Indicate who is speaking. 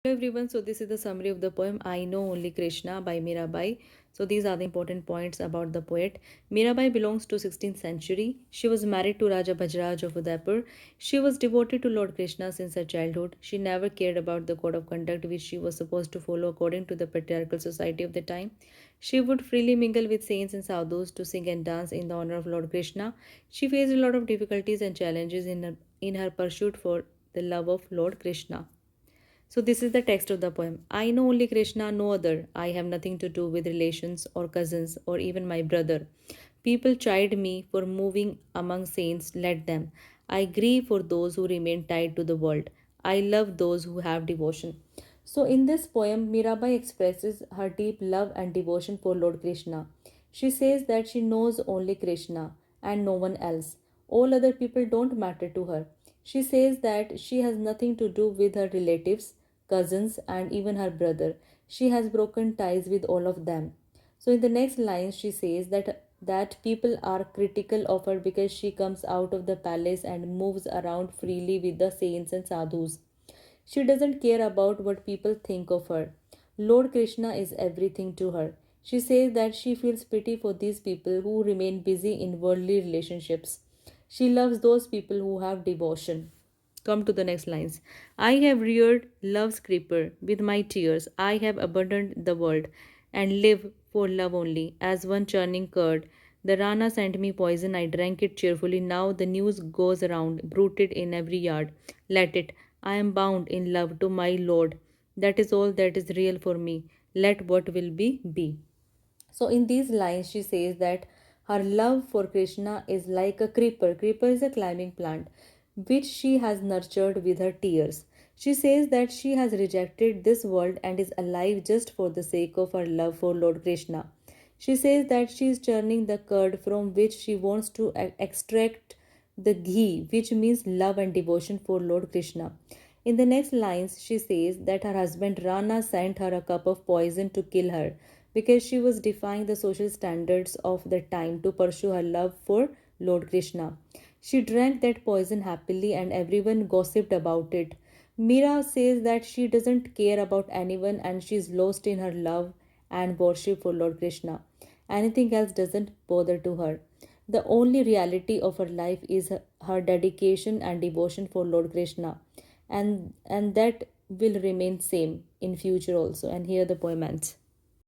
Speaker 1: Hello everyone, so this is the summary of the poem I Know Only Krishna by Mirabai. So these are the important points about the poet. Mirabai belongs to 16th century. She was married to Raja Bajraj of Udaipur. She was devoted to Lord Krishna since her childhood. She never cared about the code of conduct which she was supposed to follow according to the patriarchal society of the time. She would freely mingle with saints and sadhus to sing and dance in the honor of Lord Krishna. She faced a lot of difficulties and challenges in her pursuit for the love of Lord Krishna. So, this is the text of the poem. I know only Krishna, no other. I have nothing to do with relations or cousins or even my brother. People chide me for moving among saints, let them. I grieve for those who remain tied to the world. I love those who have devotion. So, in this poem, Mirabai expresses her deep love and devotion for Lord Krishna. She says that she knows only Krishna and no one else. All other people don't matter to her. She says that she has nothing to do with her relatives, cousins, and even her brother. She has broken ties with all of them. So in the next lines, she says that people are critical of her because she comes out of the palace and moves around freely with the saints and sadhus. She doesn't care about what people think of her. Lord Krishna is everything to her. She says that she feels pity for these people who remain busy in worldly relationships. She loves those people who have devotion. Come to the next lines. I have reared love's creeper with my tears. I have abandoned the world and live for love only. As one churning curd, the Rana sent me poison. I drank it cheerfully. Now the news goes around, bruited in every yard. Let it. I am bound in love to my Lord. That is all that is real for me. Let what will be be. So in these lines, she says that her love for Krishna is like a creeper. Creeper is a climbing plant, which she has nurtured with her tears. She says that she has rejected this world and is alive just for the sake of her love for Lord Krishna. She says that she is churning the curd from which she wants to extract the ghee, which means love and devotion for Lord Krishna. In the next lines, she says that her husband Rana sent her a cup of poison to kill her because she was defying the social standards of the time to pursue her love for Lord Krishna. She drank that poison happily and everyone gossiped about it. Mira says that she doesn't care about anyone and she is lost in her love and worship for Lord Krishna. Anything else doesn't bother to her. The only reality of her life is her dedication and devotion for Lord Krishna, and that will remain same in future also. And here the poem ends.